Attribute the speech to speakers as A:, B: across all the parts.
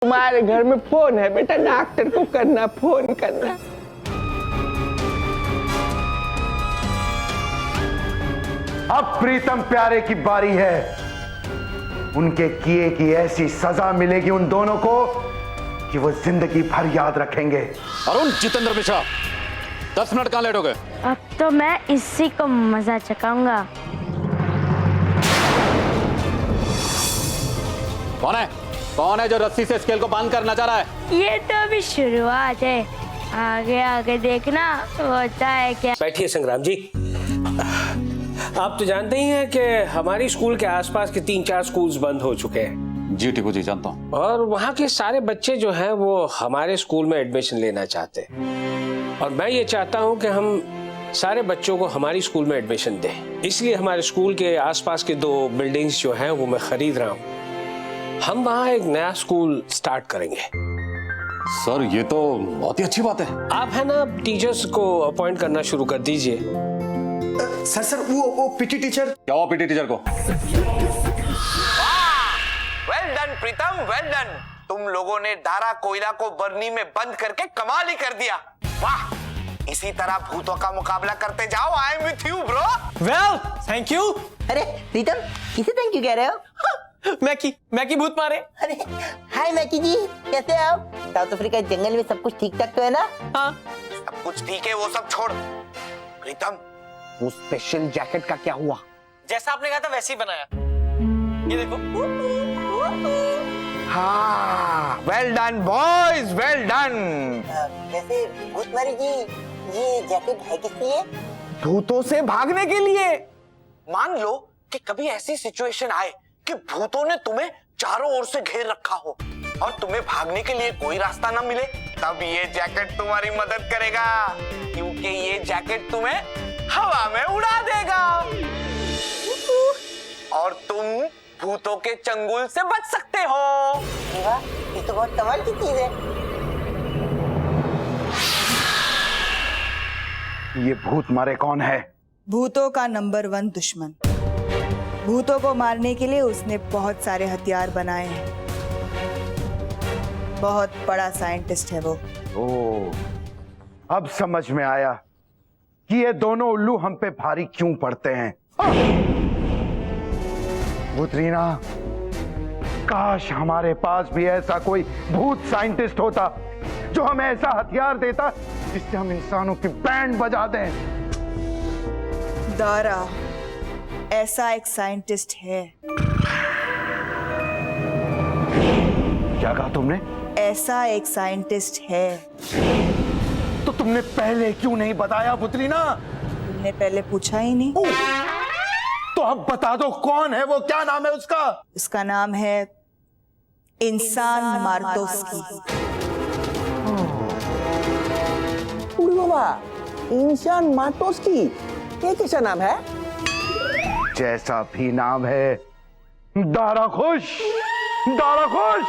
A: तुम्हारे घर में फोन है बेटा, डॉक्टर को करना, फोन करना।
B: अब प्रीतम प्यारे की बारी है। उनके किए की ऐसी सजा मिलेगी उन दोनों को कि वो जिंदगी भर याद रखेंगे।
C: अरुण, जितेंद्र मिश्रा, 10 मिनट कहां लेट हो गए?
D: अब तो मैं इसी को मजा चखाऊंगा।
C: कौन है जो रस्सी से स्केल को बांध कर नचा रहा है?
D: ये तो अभी शुरुआत है, आगे आगे देखना होता है क्या।
E: बैठिए संग्राम जी। आप तो जानते ही हैं कि हमारी स्कूल के आसपास के 3-4 स्कूल्स बंद हो चुके हैं।
C: जी टीकू जी, जानता हूँ।
E: और वहाँ के सारे बच्चे जो हैं वो हमारे स्कूल में एडमिशन लेना चाहते हैं। और मैं ये चाहता हूँ कि हम सारे बच्चों को हमारी स्कूल में एडमिशन दें। इसलिए हमारे स्कूल के आसपास के 2 बिल्डिंग्स जो हैं वो मैं खरीद रहा हूँ। हम वहाँ एक नया स्कूल स्टार्ट करेंगे।
C: सर, ये तो बहुत ही अच्छी बात है।
E: आप है ना टीचर्स को अपॉइंट करना शुरू कर दीजिए।
F: सर वो पीटी टीचर।
C: क्या हुआ पीटी टीचर को?
A: वेल डन प्रीतम, वेल डन। तुम लोगों ने दारा कोयला को बरनी में बंद करके कमाल ही कर दिया। वाह, इसी तरह भूतों का मुकाबला करते जाओ। I am with you bro.
G: Well, thank you.
H: अरे प्रीतम, किसे थैंक यू कह रहे हो?
G: मैकी भूत मारे।
H: अरे हाय मैकी जी, कैसे हैं आप? साउथ अफ्रीका जंगल में सब कुछ ठीक ठाक तो है ना?
G: हाँ,
A: सब कुछ ठीक है, वो सब छोड़। प्रीतम, वो स्पेशल जैकेट का क्या हुआ?
G: जैसा आपने कहा था वैसे ही बनाया। ये देखो।
A: हाँ, well done boys, well done.
H: वैसे भूतमारी जी, ये जैकेट है किस लिए?
A: भूतों से भागने के लिए। मान लो कि कभी ऐसी सिचुएशन आए कि भूतों ने तुम्हें चारों ओर से घेर रखा हो और तुम्हें भागने के लिए कोई रास्ता ना मिले, तब ये जैकेट तुम्हारी मदद करेगा, क्योंकि ये जैकेट तुम्हें हवा में उड़ा देगा और तुम भूतों के चंगुल से बच सकते हो।
H: वाह, ये तो बहुत कमाल की चीज है।
B: ये भूत मारे कौन है?
I: भूतों का नंबर 1 दुश्मन। भूतों को मारने के लिए उसने बहुत सारे हथियार बनाए हैं। बहुत बड़ा साइंटिस्ट है वो।
B: ओ, अब समझ में आया कि ये दोनों उल्लू हम पे भारी क्यों पड़ते हैं। भूतरीना, काश हमारे पास भी ऐसा कोई भूत साइंटिस्ट होता जो हमें ऐसा हथियार देता जिससे हम इंसानों की बैंड बजा दें।
I: दारा ऐसा एक साइंटिस्ट है।
B: क्या कहा तुमने?
I: ऐसा एक साइंटिस्ट है।
B: तो तुमने पहले क्यों नहीं बताया भूतरीना?
I: तुमने पहले पूछा ही नहीं।
B: तो अब बता दो कौन है वो, क्या नाम है उसका?
I: उसका नाम है इंसान मार्तोस्की।
H: बाबा, इंसान मार्तोस्की, ये कैसा नाम है?
B: जैसा भी नाम है, दारा खुश, दारा खुश।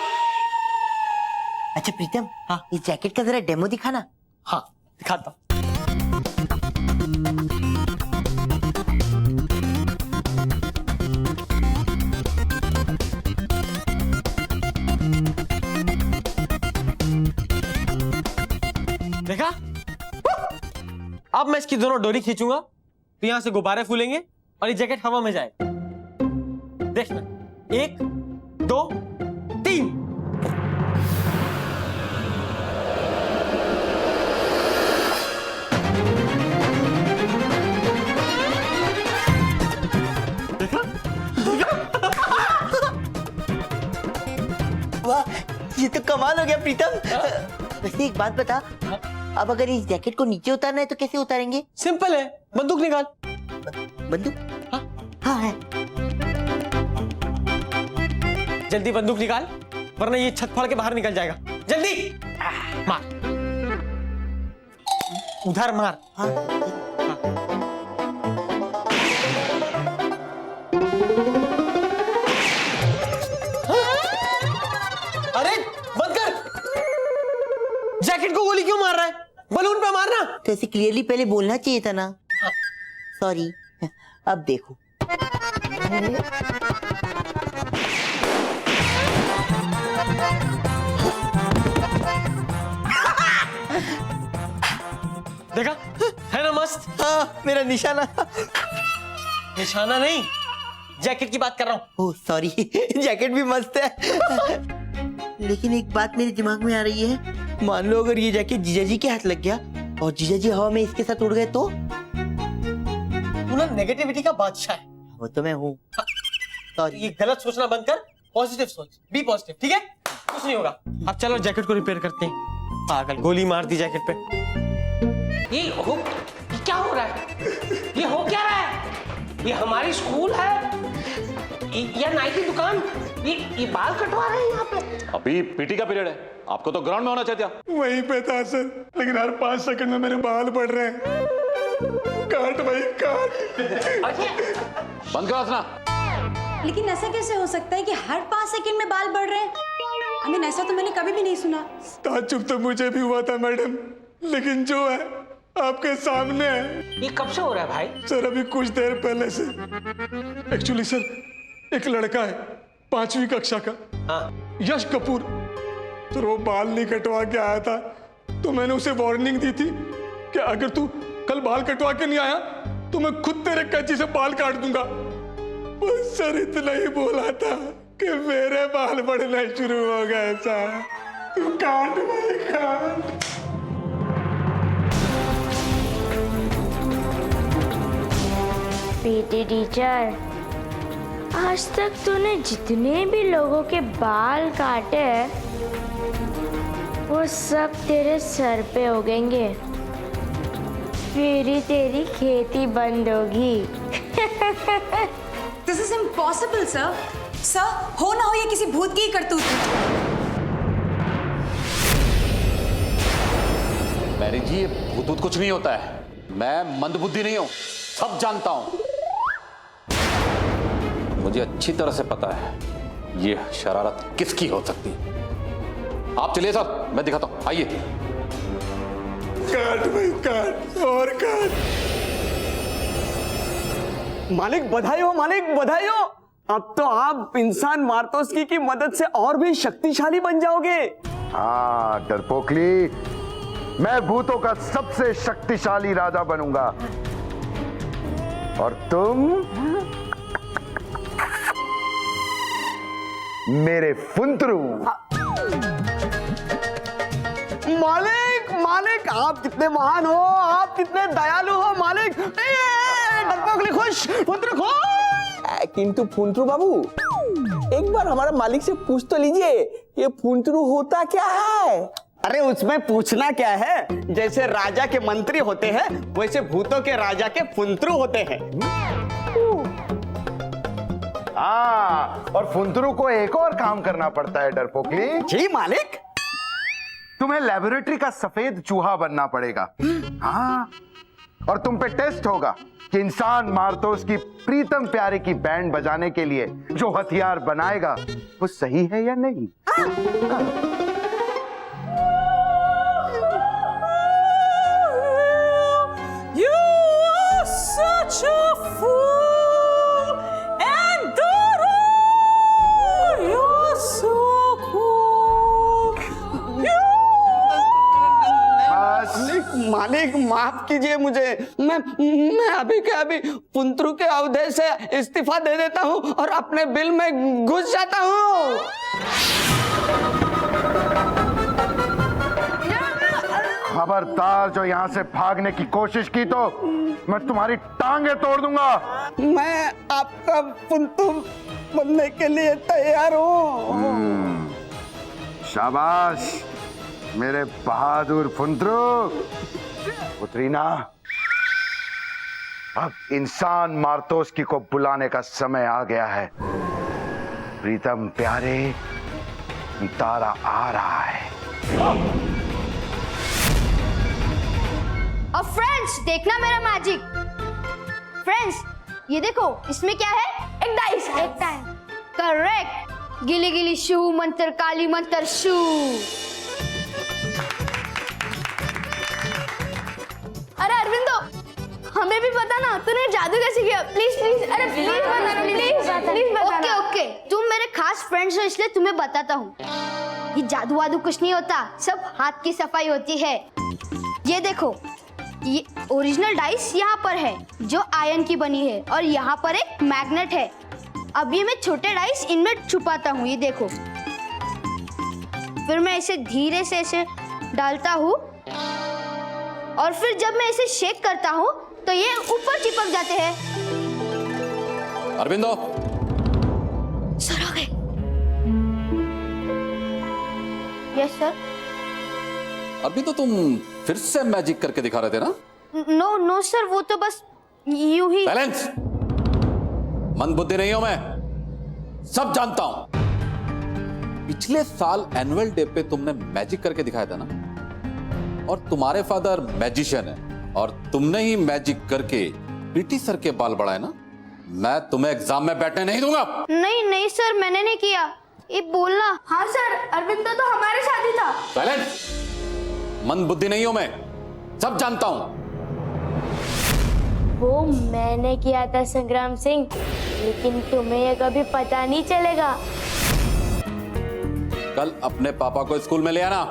H: अच्छा प्रीतम, हाँ, इस जैकेट का जरा डेमो दिखाना।
G: हाँ, दिखाता। देखा? अब मैं इसकी दोनों डोरी खींचूंगा तो यहां से गुब्बारे फूलेंगे और ये जैकेट हवा में जाएगा। देखना, 1, 2, 3।
H: वाह, ये तो कमाल हो गया प्रीतम। वैसे एक बात बता, अब अगर इस जैकेट को नीचे उतारना है तो कैसे उतारेंगे?
G: सिंपल है, बंदूक निकाल।
H: बंदूक? हाँ है।
G: जल्दी बंदूक निकाल, वरना ये छत फाड़ के बाहर निकल जाएगा। जल्दी मार, उधर मार।
H: हाँ।
G: अरे बंद कर, जैकेट को गोली क्यों मार रहा है? बलून पे मारना।
H: तो ऐसे क्लियरली पहले बोलना चाहिए था ना। सॉरी, अब देखो।
G: देखा है ना मस्त?
H: हाँ मेरा निशाना।
G: निशाना नहीं, जैकेट की बात कर रहा हूँ।
H: ओह सॉरी, जैकेट भी मस्त है। लेकिन एक बात मेरे दिमाग में आ रही है, मान लो अगर ये जैकेट जीजा जी के हाथ लग गया और जीजा जी हवा में इसके साथ उड़ गए तो?
G: तू ना नेगेटिविटी का बादशाह है।
H: वो तो मैं हूँ।
G: ये गलत सोचना बंद कर, पॉजिटिव सोच, बी पॉजिटिव, ठीक है? कुछ नहीं होगा। अब चलो जैकेट को रिपेयर करते हैं। पागल, गोली मार दी जैकेट पे।
E: ये क्या हो रहा है? ये हो क्या रहा है? ये हमारी स्कूल है या नाई की दुकान? ये बाल कटवा रहे हैं यहाँ पे?
C: अभी पीटी का पीरियड है, आपको तो ग्राउंड में होना चाहिए था।
B: वहीं पे था सर, लेकिन हर 5 सेकंड में मेरे बाल बढ़ रहे हैं। काट भाई काट।
C: बंद करो हंसना।
J: लेकिन ऐसा कैसे हो सकता है कि हर 5 सेकंड में बाल बढ़ रहे हैं? I mean, ऐसा तो मैंने कभी भी नहीं सुना।
B: ताज्जुब तो मुझे भी हुआ था मैडम, लेकिन जो है आपके सामने है।
E: ये कब से हो रहा है भाई?
B: सर अभी कुछ देर पहले से। एक्चुअली सर, एक लड़का है 5वीं कक्षा का,
E: हाँ।
B: यश कपूर। तो वो बाल नहीं कटवा के आया था, तो मैंने उसे वार्निंग दी थी कि अगर तू कल बाल कटवा के नहीं आया तो मैं खुद तेरे कैंची से बाल काट दूंगा। बस सर इतना ही बोला था कि मेरे बाल बढ़ना शुरू हो गए। सर तू काट भाई काट।
D: पीटी टीचर, आज तक तूने जितने भी लोगों के बाल काटे वो सब तेरे सर पे उगेंगे, फिर ही तेरी खेती बंद होगी।
J: This is impossible, sir. Sir, हो ना हो ये किसी भूत की करतूत है।
C: मैरी जी, ये भूत कुछ नहीं होता है। मैं मंदबुद्धि नहीं हूं, सब जानता हूं। मुझे अच्छी तरह से पता है ये शरारत किसकी हो सकती है। आप चलिए सर, मैं दिखाता हूं, आइए।
B: काट भाई काट और काट।
A: मालिक बधाई हो, मालिक बधाई हो। अब तो आप इंसान मार्तोस्की की मदद से और भी शक्तिशाली बन जाओगे।
B: हाँ डरपोकली, मैं भूतों का सबसे शक्तिशाली राजा बनूंगा और तुम मेरे फुंतरू।
A: मालिक मालिक, आप कितने महान हो, आप कितने दयालु हो मालिक। डरपोकली खुश, फुंतरू खुश।
H: किंतु फुंतरू बाबू, एक बार हमारा मालिक से पूछ तो लीजिए, ये फुंतरू होता क्या है?
A: अरे उसमें पूछना क्या है, जैसे राजा के मंत्री होते हैं वैसे भूतों के राजा के फुंतरू होते हैं।
B: हाँ, और फुंतरू को एक और काम करना पड़ता है डरपोकली।
A: जी मालिक।
B: तुम्हें लेबोरेटरी का सफेद चूहा बनना पड़ेगा। हाँ, और तुम पे टेस्ट होगा कि इंसान मार्तोस की प्रीतम प्यारे की बैंड बजाने के लिए जो हथियार बनाएगा वो सही है या नहीं।
J: You are such a fool, and Doro, you're so cool.
A: मालिक माफ कीजिए मुझे, मैं अभी के अभी फुंतरू के अहदे से इस्तीफा दे देता हूँ और अपने बिल में घुस जाता हूँ।
B: खबरदार, जो यहाँ से भागने की कोशिश की तो मैं तुम्हारी टांगे तोड़ दूंगा।
A: मैं आपका फुंतू बनने के लिए तैयार हूँ।
B: शाबाश मेरे बहादुर फुंतरू। पुत्रीना, अब इंसान मार्तोस्की को बुलाने का समय आ गया है। प्रीतम प्यारे, तारा आ रहा है।
D: अब फ्रेंड्स देखना मेरा मैजिक। फ्रेंड्स ये देखो, इसमें क्या है? एक डाइस। एक टाइम करेक्ट। गिली गिली शू मंत्र काली मंत्र शू। अरे अरविंदो, हमें भी पता ना तूने जादू कैसे किया। प्लीज प्लीज, अरे प्लीज बताना, प्लीज बताना। ओके ओके, तुम मेरे खास फ्रेंड्स हो इसलिए तुम्हें बताता हूँ। ये जादू वादू कुछ नहीं होता, सब हाथ की सफाई होती है। ये देखो, ये ओरिजिनल डाइस यहाँ पर है जो आयरन की बनी है और यहाँ पर एक मैग्नेट है। अब ये मैं छोटे डाइस इनमें छुपाता हूँ, ये देखो। फिर मैं इसे धीरे से ऐसे डालता हूँ और फिर जब मैं इसे शेक करता हूँ तो ये ऊपर चिपक जाते हैं।
C: अरविंदो,
D: सर आ गए। Yes sir.
C: अभी तो तुम फिर से मैजिक करके दिखा रहे थे ना?
D: नो नो सर, वो तो बस यूं ही।
C: बैलेंस, मंद बुद्धि नहीं हूं मैं, सब जानता हूं। पिछले साल एनुअल डे पे तुमने मैजिक करके दिखाया था ना, और तुम्हारे फादर मैजिशियन है और तुमने ही मैजिक करके पीटी सर के बाल बढ़ाए ना। मैं तुम्हें एग्जाम में बैठने नहीं दूंगा।
D: नहीं नहीं सर, मैंने नहीं किया, ये बोलना। हाँ सर, अरविंद तो हमारे साथ ही था।
C: बैलेंस, मंद बुद्धि नहीं हूं मैं, सब जानता हूं।
K: वो मैंने किया था संग्राम सिंह, लेकिन तुम्हें ये कभी पता नहीं चलेगा।
C: कल अपने पापा को स्कूल में ले आना,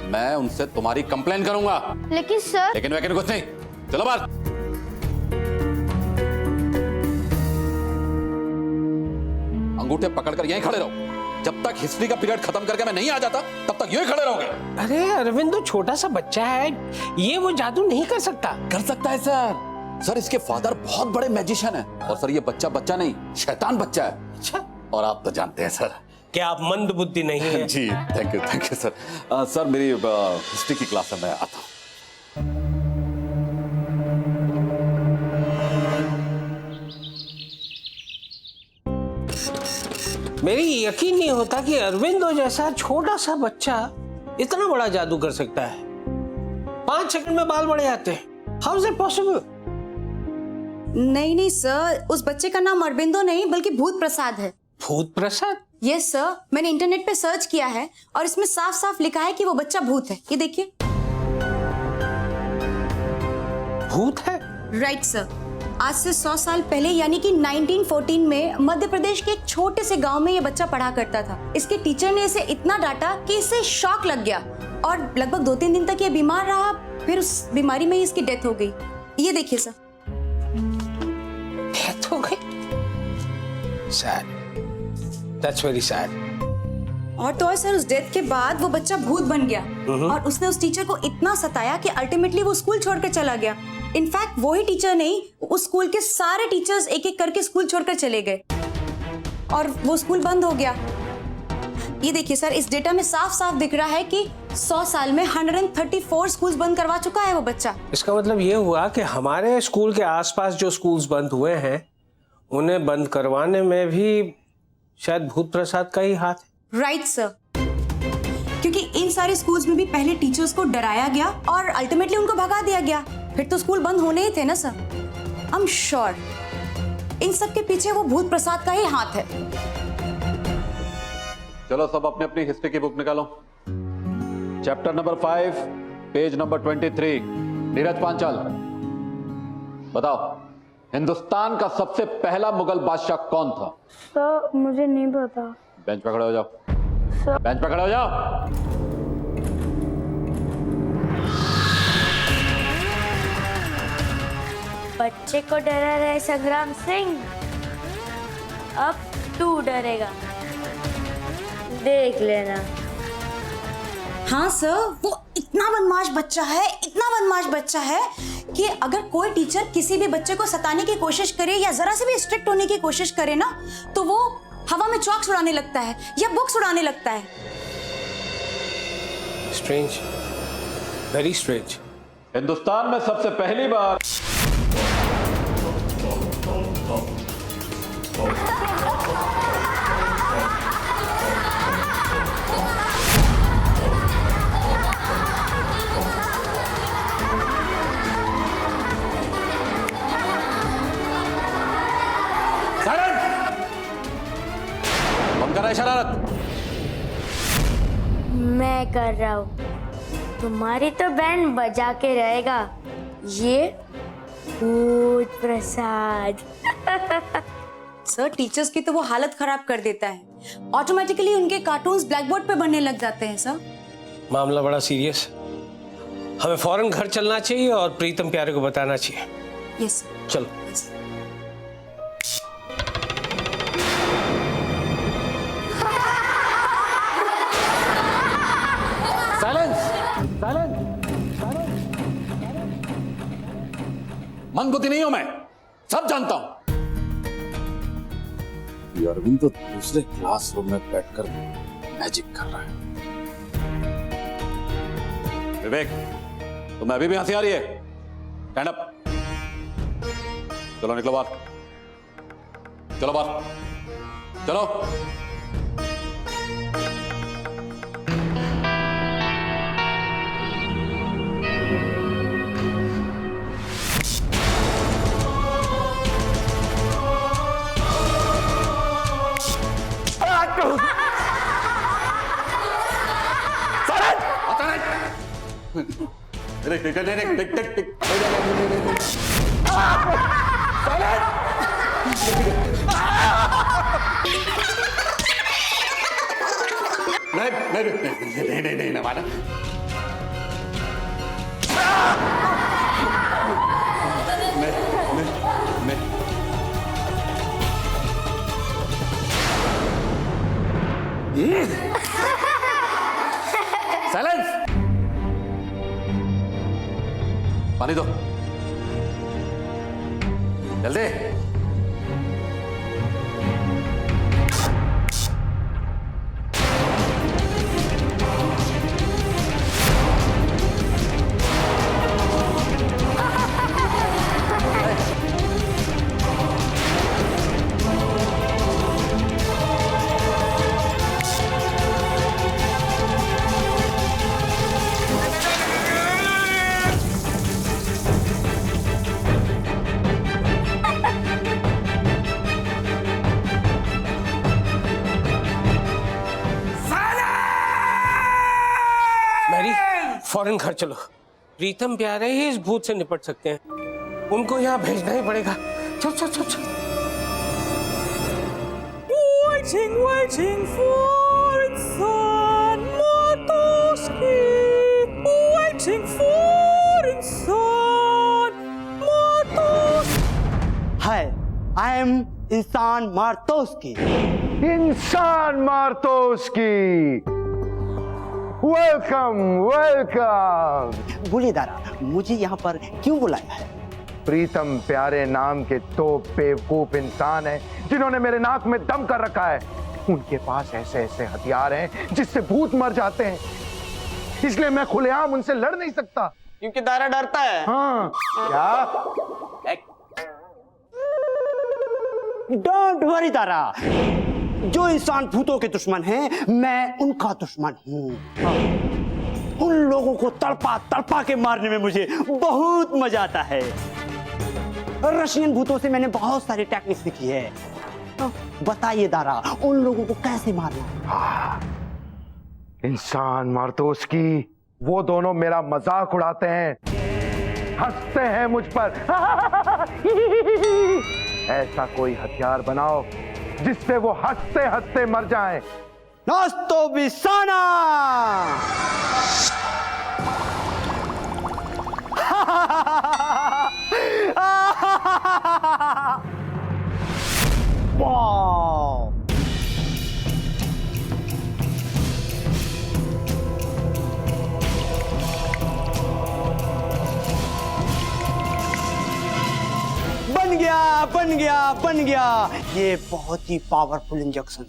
C: मैं उनसे तुम्हारी कंप्लेन करूंगा।
D: लेकिन सर।
C: लेकिन वैकिन कुछ नहीं, चलो बाहर। अंगूठे पकड़कर यहीं खड़े रहो, जब तक हिस्ट्री का पीरियड खत्म करके मैं नहीं आ जाता तब तक यूं ही खड़े रहोगे।
E: अरे अरविंद तो छोटा सा बच्चा है, ये वो जादू नहीं कर सकता।
C: कर सकता है सर। सर, इसके फादर बहुत बड़े मैजिशियन हैं, और सर ये बच्चा बच्चा नहीं, शैतान बच्चा है।
E: अच्छा,
C: और आप तो जानते हैं सर।
E: क्या आप मंद बुद्धि नहीं है?
C: जी थैंक यू सर। सर मेरी हिस्ट्री की क्लास में मैं आता हूँ।
E: मेरी यकीन नहीं होता कि अरविंदो जैसा छोटा सा बच्चा इतना बड़ा जादू कर सकता है। 5 सेकंड में बाल बढ़ जाते हैं। How is it possible?
J: नहीं नहीं सर, उस बच्चे का नाम अरविंदो नहीं बल्कि भूत प्रसाद है।
E: भूत प्रसाद?
J: यस सर, मैंने इंटरनेट पे सर्च किया है और इसमें साफ साफ लिखा है कि वो बच्चा भूत है। ये देखिए।
E: भूत है?
J: Right sir. आज से 100 साल पहले यानी कि 1914 में मध्य प्रदेश के एक छोटे से गांव में ये बच्चा पढ़ा करता था। इसके टीचर ने इसे इतना डांटा कि इसे शॉक लग गया और लगभग 2-3 दिन तक ये बीमार रहा। फिर उस बीमारी में ही इसकी डेथ हो गई। ये देखिए सर।
E: डेथ हो गई? Sad, that's very sad.
J: और तो और सर, उस डेथ के बाद वो बच्चा भूत बन गया और उसने उस टीचर को इतना सताया कि अल्टीमेटली वो स्कूल छोड़कर चला गया। इनफैक्ट वही टीचर नहीं, उस स्कूल के सारे टीचर्स एक एक करके स्कूल छोड़कर चले गए और वो स्कूल बंद हो गया। ये देखिए सर, इस डेटा में साफ साफ दिख रहा है कि 100 साल में 134 स्कूल्स बंद करवा चुका है वो बच्चा।
E: इसका मतलब ये हुआ कि हमारे स्कूल के आसपास जो स्कूल्स बंद हुए हैं उन्हें बंद करवाने में भी शायद भूत प्रसाद का ही हाथ है।
J: राइट सर, क्योंकि इन सारे स्कूल्स में भी पहले टीचर्स को डराया गया और अल्टीमेटली उनको भगा दिया गया। फिर तो स्कूल बंद होने ही थे ना sir. I am sure in सब के पीछे वो भूत प्रसाद का ही हाथ है।
C: चलो सब अपनी अपनी हिस्ट्री की बुक निकालो। Chapter number 5, page number 23। Neeraj Panchal, बताओ हिंदुस्तान का सबसे पहला मुगल बादशाह कौन था?
K: सर मुझे नहीं पता।
C: बेंच पे खड़े हो जाओ। बेंच पे खड़े हो जाओ।
K: बच्चे को डरा रहे संग्राम सिंह, अब तू डरेगा, देख लेना।
J: हाँ सर, वो इतना बदमाश बच्चा है, इतना बदमाश बच्चा है कि अगर कोई टीचर किसी भी बच्चे को सताने की कोशिश करे या जरा से भी स्ट्रिक्ट होने की कोशिश करे ना, तो वो हवा में चॉक्स उड़ाने लगता है या बुक्स उड़ाने लगता है।
E: Strange, very strange.
C: हिंदुस्तान में सबसे पहली बार शरारत
K: मैं कर रहा हूँ, तुम्हारी तो बैंड बजा के रहेगा ये भूत प्रसाद।
J: सर, टीचर्स की तो वो हालत खराब कर देता है। ऑटोमेटिकली उनके कार्टून्स ब्लैक बोर्ड पे बनने लग जाते हैं सर।
E: मामला बड़ा सीरियस। हमें फौरन घर चलना चाहिए और प्रीतम प्यारे को बताना चाहिए।
J: यस
E: चलो।
C: मंदबुद्धि नहीं हूं मैं, सब जानता हूं। ये अरविंद तो दूसरे क्लासरूम में बैठकर मैजिक कर रहा है। विवेक, तुम्हें अभी भी हंसी आ रही है? Stand up. चलो निकलो बाहर, चलो बाहर, चलो। नहीं माना। साइलेंस। पानी दो जल्दी।
E: फौरन घर चलो। प्रीतम प्यारे ही इस भूत से निपट सकते हैं, उनको यहाँ भेजना ही पड़ेगा। चल चल चल चल। Waiting for इंसान मार्तोस्की, waiting for इंसान मार्तोस्की।
H: Hi, I am इंसान मार्तोस्की।
L: इंसान मार्तोस्की, वेलकम वेलकम।
H: बोलिए दारा, मुझे यहाँ पर क्यों बुलाया है?
L: प्रीतम प्यारे नाम के दो बेवकूफ इंसान हैं जिन्होंने मेरे नाक में दम कर रखा है। उनके पास ऐसे ऐसे हथियार हैं जिससे भूत मर जाते हैं, इसलिए मैं खुलेआम उनसे लड़ नहीं सकता।
H: क्योंकि दारा डरता है।
L: हाँ क्या?
H: डोंट वरी दारा, जो इंसान भूतों के दुश्मन हैं, मैं उनका दुश्मन हूँ। उन लोगों को तड़पा तड़पा के मारने में मुझे बहुत मजा आता है। रशियन भूतों से मैंने बहुत सारी टेक्निक सीखी है। बताइए दारा, उन लोगों को कैसे मारना?
L: इंसान मार्तोस्की, वो दोनों मेरा मजाक उड़ाते हैं, हंसते हैं मुझ पर। ऐसा कोई हथियार बनाओ जिससे वो हंसते हंसते मर जाएं।
H: नास्तो बिसाना। वाह, बन गया बन गया बन गया। ये बहुत ही पावरफुल इंजेक्शन है,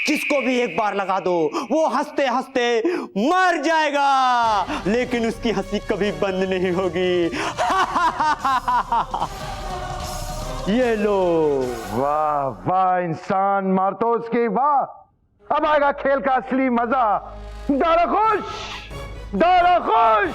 H: जिसको भी एक बार लगा दो वो हंसते हंसते मर जाएगा, लेकिन उसकी हंसी कभी बंद नहीं होगी। ये लो।
L: वाह वाह इंसान मार्तोस्की, वाह। अब आएगा खेल का असली मजा। दारा खुश, दारा खुश।